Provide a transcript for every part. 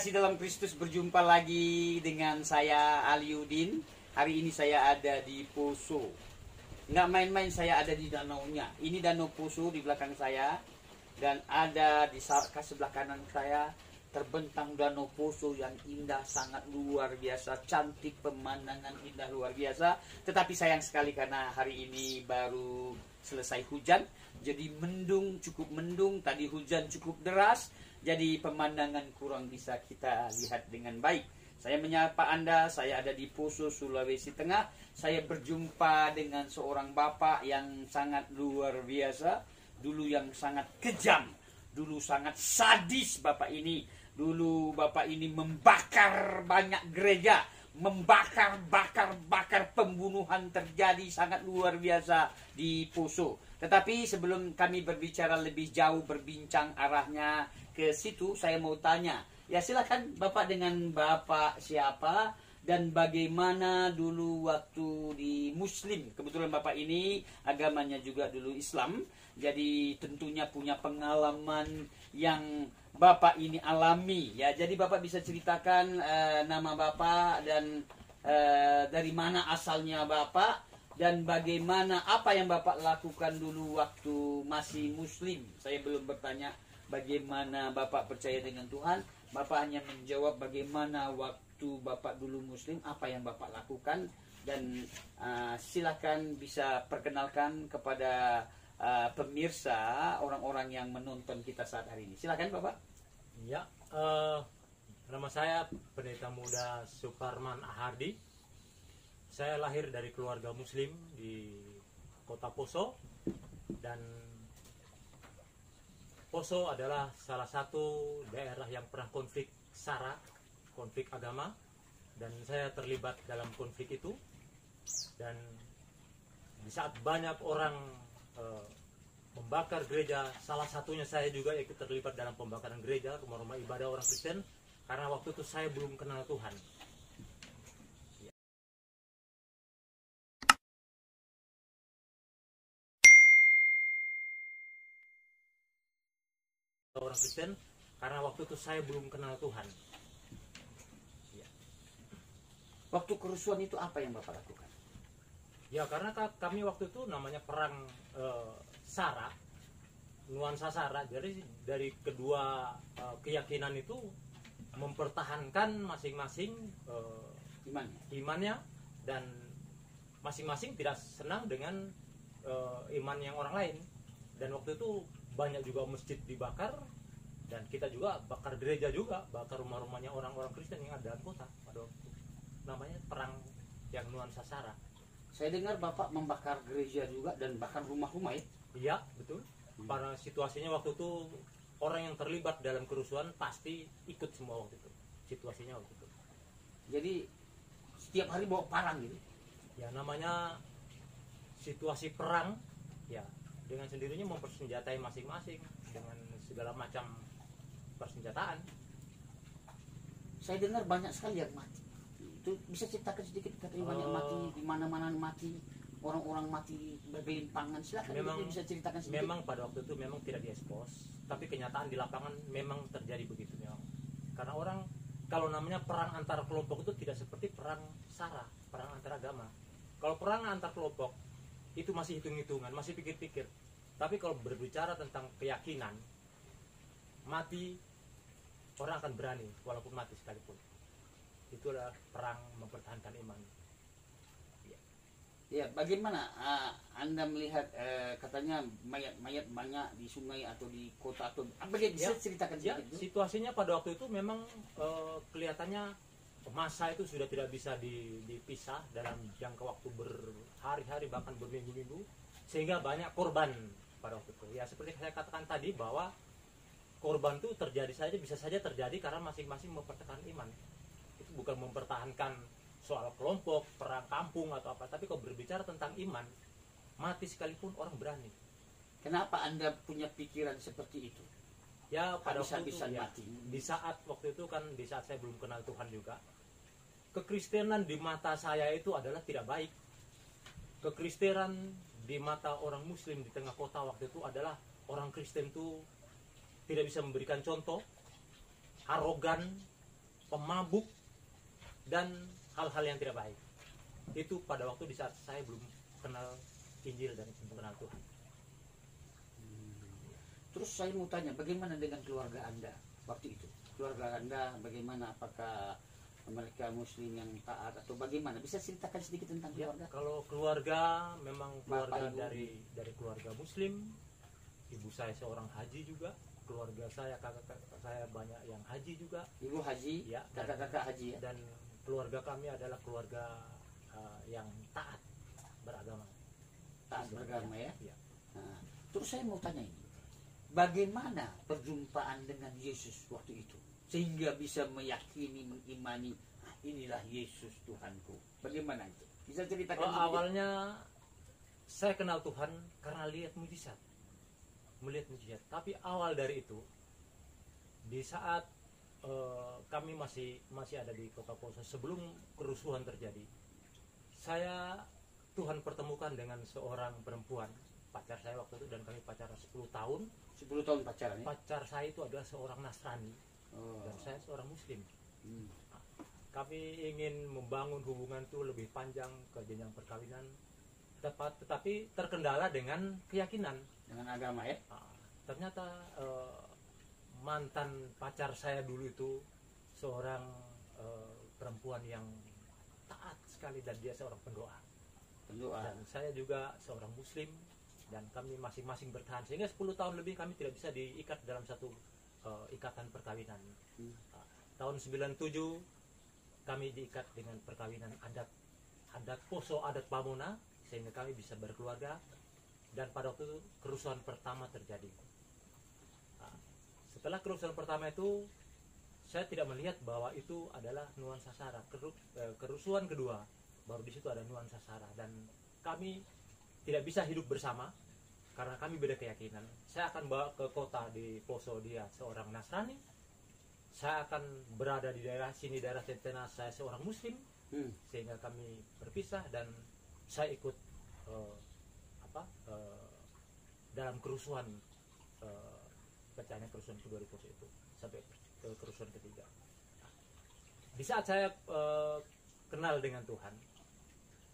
kasih dalam Kristus, berjumpa lagi dengan saya Aliudin. Hari ini saya ada di Poso. Nggak main-main, saya ada di danaunya. Ini danau Poso di belakang saya. Dan ada di sebelah kanan saya terbentang danau Poso yang indah, sangat luar biasa. Cantik, pemandangan indah luar biasa. Tetapi sayang sekali karena hari ini baru selesai hujan. Jadi mendung, cukup mendung. Tadi hujan cukup deras. Jadi pemandangan kurang bisa kita lihat dengan baik. Saya menyapa Anda, saya ada di Poso, Sulawesi Tengah. Saya berjumpa dengan seorang bapak yang sangat luar biasa. Dulu yang sangat kejam, dulu sangat sadis bapak ini. Dulu bapak ini membakar banyak gereja, membakar pembunuhan terjadi sangat luar biasa di Poso. Tetapi sebelum kami berbicara lebih jauh, berbincang arahnya ke situ, saya mau tanya. Ya silakan Bapak, dengan Bapak siapa dan bagaimana dulu waktu di Muslim. Kebetulan Bapak ini agamanya juga dulu Islam. Jadi tentunya punya pengalaman yang Bapak ini alami. Ya, jadi Bapak bisa ceritakan nama Bapak dan dari mana asalnya Bapak dan bagaimana apa yang Bapak lakukan dulu waktu masih Muslim. Saya belum bertanya bagaimana Bapak percaya dengan Tuhan. Bapak hanya menjawab bagaimana waktu Bapak dulu Muslim, apa yang Bapak lakukan. Dan silakan bisa perkenalkan kepada pemirsa, orang-orang yang menonton kita saat hari ini. Silakan Bapak. Ya, nama saya Pendeta Muda Suparman Ahardi. Saya lahir dari keluarga Muslim di Kota Poso, dan Poso adalah salah satu daerah yang pernah konflik SARA, konflik agama, dan saya terlibat dalam konflik itu. Dan di saat banyak orang membakar gereja, salah satunya saya juga ikut terlibat dalam pembakaran gereja, rumah-rumah ibadah orang Kristen, karena waktu itu saya belum kenal Tuhan. Orang Kristen, karena waktu itu saya belum kenal Tuhan. Ya. Waktu kerusuhan itu apa yang Bapak lakukan? Ya, karena kami waktu itu namanya perang SARA, nuansa SARA. Jadi dari kedua keyakinan itu mempertahankan masing-masing imannya, dan masing-masing tidak senang dengan iman yang orang lain. Dan waktu itu banyak juga masjid dibakar, dan kita juga bakar gereja juga, bakar rumah-rumahnya orang-orang Kristen yang ada di kota pada waktu itu. Namanya perang yang nuansa SARA. Saya dengar Bapak membakar gereja juga dan bahkan rumah-rumah ya? Iya, betul. Karena situasinya waktu itu orang yang terlibat dalam kerusuhan pasti ikut semua waktu itu. Situasinya waktu itu. Jadi setiap hari bawa parang gitu? Ya, namanya situasi perang, ya dengan sendirinya mempersenjatai masing-masing dengan segala macam persenjataan. Saya dengar banyak sekali yang mati. Itu bisa ceritakan sedikit, katanya banyak mati, di mana-mana mati, orang-orang mati bergelimpangan. Silakan bisa ceritakan sedikit. Memang pada waktu itu memang tidak diekspos, tapi kenyataan di lapangan memang terjadi begitu memang. Karena orang, kalau namanya perang antar kelompok itu tidak seperti perang SARA, perang antar agama. Kalau perang antar kelompok itu masih hitung-hitungan, masih pikir-pikir. Tapi kalau berbicara tentang keyakinan, mati, orang akan berani walaupun mati sekalipun. Itu adalah perang mempertahankan iman. Ya, bagaimana Anda melihat katanya mayat-mayat banyak di sungai atau di kota, atau apa dia bisa ceritakan sedikit? Ya, situasinya pada waktu itu memang kelihatannya masa itu sudah tidak bisa dipisah dalam jangka waktu berhari-hari bahkan berminggu-minggu, sehingga banyak korban pada waktu itu. Ya, seperti saya katakan tadi bahwa korban itu bisa saja terjadi karena masing-masing mempertahankan iman. Itu bukan mempertahankan soal kelompok, perang kampung atau apa, tapi kalau berbicara tentang iman, mati sekalipun orang berani. Kenapa Anda punya pikiran seperti itu? Ya, pada waktu itu ya, mati. Di saat waktu itu kan, di saat saya belum kenal Tuhan juga, kekristenan di mata saya itu adalah tidak baik. Kekristenan di mata orang Muslim di tengah kota waktu itu adalah orang Kristen itu tidak bisa memberikan contoh, arogan, pemabuk, dan hal-hal yang tidak baik. Itu pada waktu di saat saya belum kenal Injil dan mengenal Tuhan. Terus saya mau tanya, bagaimana dengan keluarga Anda waktu itu? Keluarga Anda bagaimana? Apakah mereka Muslim yang taat atau bagaimana? Bisa ceritakan sedikit tentang Ya, keluarga? kalau keluarga memang keluarga Bapak, Ibu. dari keluarga Muslim. Ibu saya seorang haji juga. Keluarga saya, kakak-kakak saya banyak yang haji juga. Ibu haji, Ya, kakak-kakak haji ya? Dan keluarga kami adalah keluarga yang taat beragama. Taat Islam, beragama ya? Ya. Nah, terus saya mau tanya ini, bagaimana perjumpaan dengan Yesus waktu itu sehingga bisa meyakini, mengimani, "Ah, inilah Yesus Tuhanku"? Bagaimana itu? Bisa ceritakan sedikit? Awalnya saya kenal Tuhan karena lihat mujizat. Tapi awal dari itu, di saat kami masih ada di Kota Poso sebelum kerusuhan terjadi, Tuhan pertemukan dengan seorang perempuan, pacar saya waktu itu, dan kami pacaran 10 tahun. 10 tahun pacaran ya? Pacar saya itu adalah seorang Nasrani Oh. dan saya seorang Muslim. Hmm. Kami ingin membangun hubungan itu lebih panjang ke jenjang perkawinan, tetapi terkendala dengan keyakinan. Dengan agama ya? Ternyata mantan pacar saya dulu itu seorang perempuan yang taat sekali, dan dia seorang pendoa. Dan saya juga seorang Muslim, dan kami masing-masing bertahan sehingga 10 tahun lebih kami tidak bisa diikat dalam satu ikatan perkawinan. Tahun 97 kami diikat dengan perkawinan adat Poso, adat Pamona, sehingga kami bisa berkeluarga. Dan pada waktu itu kerusuhan pertama terjadi. Setelah kerusuhan pertama itu, saya tidak melihat bahwa itu adalah nuansa SARA. Kerusuhan kedua, baru di situ ada nuansa SARA, dan kami tidak bisa hidup bersama karena kami beda keyakinan. Saya akan bawa ke kota di Poso, dia seorang Nasrani. Saya akan berada di daerah sini, daerah Centena, saya seorang Muslim. Sehingga kami berpisah, dan saya ikut dalam kerusuhan, pecahnya kerusuhan kedua di Poso itu sampai ke kerusuhan ketiga. Di saat saya kenal dengan Tuhan,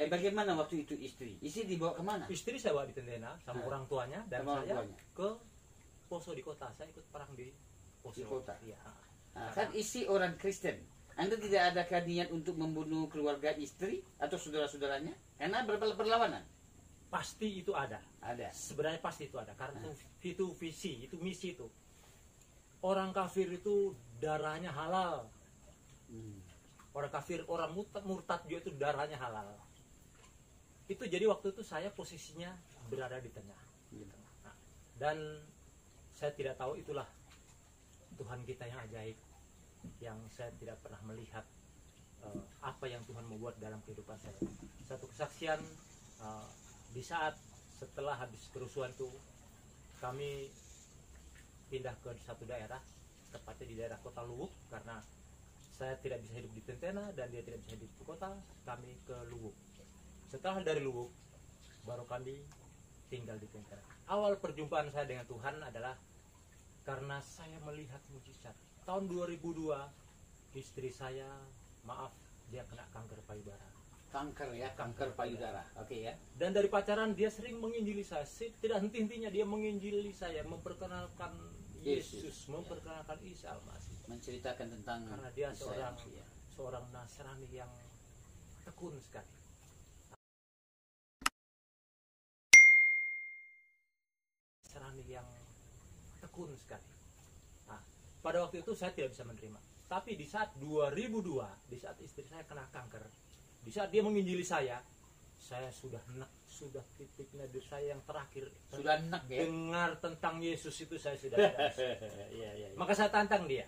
Bagaimana waktu itu istri? Istri dibawa kemana? istri saya bawa di Tentena sama orang tuanya, dan Sama orang saya tuanya. ke Poso di kota. Saya ikut perang di Poso. Di kota? Iya. Nah, kan istri orang Kristen. Anda tidak ada niat untuk membunuh keluarga istri atau saudara-saudaranya? Karena berlawanan. Pasti itu ada. Ada. Sebenarnya pasti itu ada, karena itu visi, itu misi itu. Orang kafir itu darahnya halal. Orang kafir, orang murtad juga itu darahnya halal. Itu jadi waktu itu saya posisinya berada di tengah. Nah, dan saya tidak tahu, itulah Tuhan kita yang ajaib, yang saya tidak pernah melihat apa yang Tuhan mau buat dalam kehidupan saya. Satu kesaksian, di saat setelah habis kerusuhan itu, kami pindah ke satu daerah, tepatnya di daerah Kota Luwuk, karena saya tidak bisa hidup di Tentena dan dia tidak bisa hidup di kota. Kami ke Luwuk. Setelah dari Luwuk, baru kami tinggal di Tentena. Awal perjumpaan saya dengan Tuhan adalah karena saya melihat mujizat. Tahun 2002, istri saya, dia kena kanker payudara. Kanker ya, kanker payudara. Oke ya. Dan dari pacaran dia sering menginjili saya. Tidak henti-hentinya dia menginjili saya, memperkenalkan Yesus, memperkenalkan Isa Al-Masih. Menceritakan tentang Karena dia Isa seorang ya. seorang Nasrani yang tekun sekali. Nasrani yang tekun sekali. Nah, pada waktu itu saya tidak bisa menerima. Tapi di saat 2002, di saat istri saya kena kanker, di saat dia menginjili saya sudah enak, sudah titik nadir saya yang terakhir. Sudah enak ya. Dengar tentang Yesus itu saya sudah tidak bisa. Iya. Maka saya tantang dia.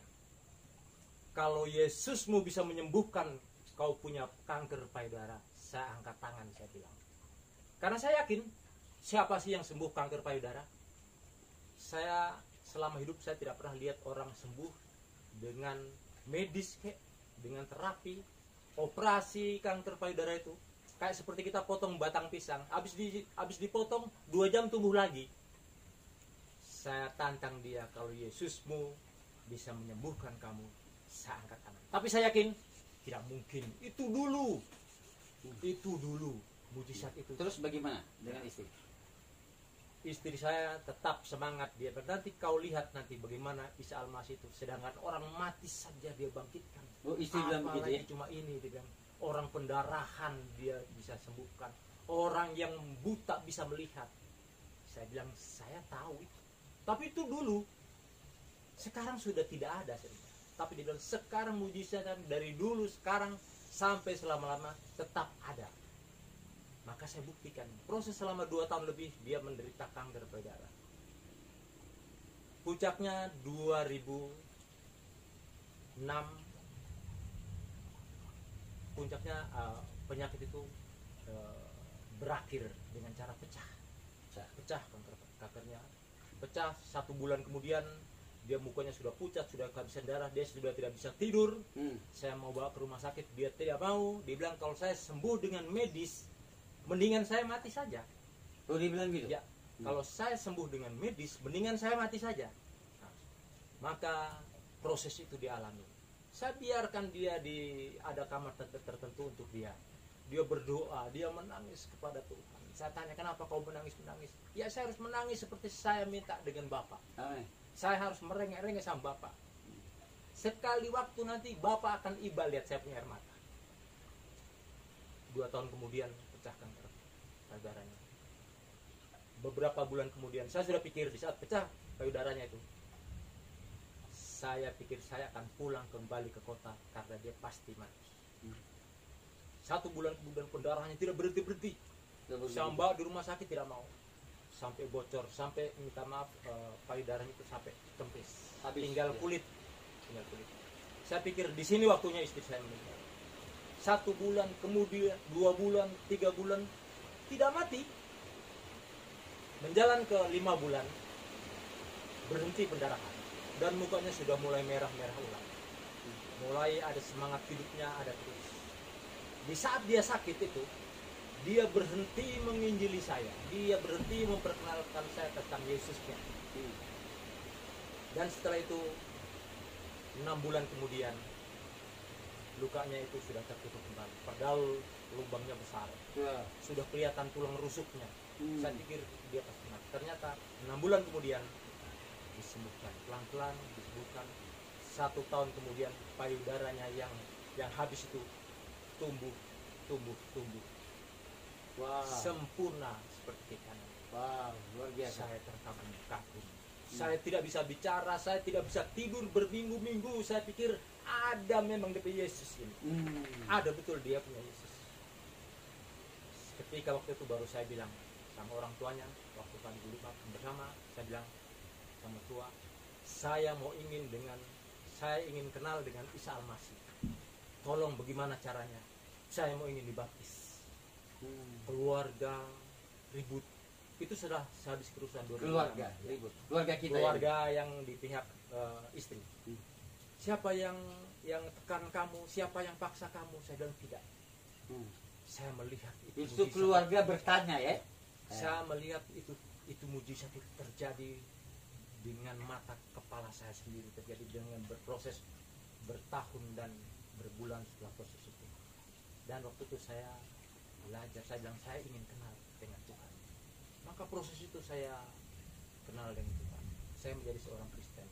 Kalau Yesusmu bisa menyembuhkan kau punya kanker payudara, saya angkat tangan, saya bilang. Karena saya yakin, siapa sih yang sembuh kanker payudara? Saya selama hidup saya tidak pernah lihat orang sembuh dengan medis, dengan terapi, operasi kanker payudara itu. Kayak seperti kita potong batang pisang, habis dipotong 2 jam tumbuh lagi. Saya tantang dia, kalau Yesusmu bisa menyembuhkan kamu, Saya angkat tangan. Tapi saya yakin tidak mungkin. Itu dulu mujizat itu. Terus bagaimana dengan istri? Istri saya tetap semangat. Dia berkata, nanti kau lihat nanti bagaimana Isa Al-Masih itu, sedangkan orang mati saja dia bangkitkan. Oh, istri bilang begitu ya? Cuma ini dia bilang, orang pendarahan dia bisa sembuhkan, orang yang buta bisa melihat. Saya bilang, saya tahu itu, tapi itu dulu. Sekarang sudah tidak ada. Tapi dia bilang, sekarang mujizat dari dulu sekarang sampai selama-lama tetap ada. Maka saya buktikan, proses selama 2 tahun lebih dia menderita kanker payudara. Puncaknya 2006, puncaknya penyakit itu berakhir dengan cara pecah kankernya. Pecah 1 bulan kemudian dia mukanya sudah pucat, sudah kehabisan darah, dia sudah tidak bisa tidur. Saya mau bawa ke rumah sakit, dia tidak mau. Dia bilang kalau saya sembuh dengan medis, mendingan saya mati saja. Oh, dia bilang gitu? Ya, kalau saya sembuh dengan medis, mendingan saya mati saja. Nah, maka proses itu dialami. Saya biarkan dia ada kamar tertentu untuk dia. Dia berdoa, dia menangis kepada Tuhan. Saya tanya, kenapa kau menangis? Ya, saya harus menangis seperti saya minta dengan Bapak. Amin. Saya harus merengek-rengek sama Bapak. Sekali waktu nanti Bapak akan iba lihat saya punya air mata. 2 tahun kemudian pecah kanker payudaranya. Beberapa bulan kemudian saya sudah pikir di saat pecah payudaranya itu, saya pikir saya akan pulang kembali ke kota karena dia pasti mati. 1 bulan kemudian pendarahannya tidak berhenti. Saya bawa di rumah sakit tidak mau. Sampai bocor, sampai minta maaf, payudaranya itu sampai kempis. Tinggal kulit. Saya pikir di sini waktunya istri saya meninggal. 1 bulan kemudian, 2 bulan, 3 bulan tidak mati. Menjalan ke 5 bulan berhenti pendarahan dan mukanya sudah mulai merah-merah ulang. Mulai ada semangat hidupnya, ada terus. Di saat dia sakit itu, dia berhenti menginjili saya, dia berhenti memperkenalkan saya tentang Yesusnya. Dan setelah itu 6 bulan kemudian lukanya itu sudah tertutup kembali, padahal lubangnya besar, sudah kelihatan tulang rusuknya. Saya pikir dia pasti mati. Ternyata 6 bulan kemudian disembuhkan, pelan-pelan disembuhkan. 1 tahun kemudian payudaranya yang habis itu tumbuh. Wow. Sempurna seperti kanan. Wow, luar biasa. Saya terkagum-kagum. Saya tidak bisa bicara, saya tidak bisa tidur berminggu-minggu. Saya pikir ada memang dia Yesus ini. Ada betul dia punya Yesus. Ketika waktu itu baru saya bilang sama orang tuanya, waktu kami dulu bersama, saya bilang sama tua, saya ingin kenal dengan Isa Al-Masih. Tolong bagaimana caranya? Saya mau ingin dibaptis. Keluarga ribut. Itu sudah habis kerusuhan keluarga ribut. Keluarga kita. Keluarga yang di pihak istri. Siapa yang tekan kamu? Siapa yang paksa kamu? Saya bilang tidak. Saya melihat itu keluarga bertanya ya. Saya melihat itu mujizat itu terjadi dengan mata kepala saya sendiri, terjadi dengan berproses bertahun dan berbulan setelah proses itu. Dan waktu itu saya belajar, saya bilang saya ingin kenal dengan Tuhan. Maka proses itu saya kenal dengan Tuhan. Saya menjadi seorang Kristen.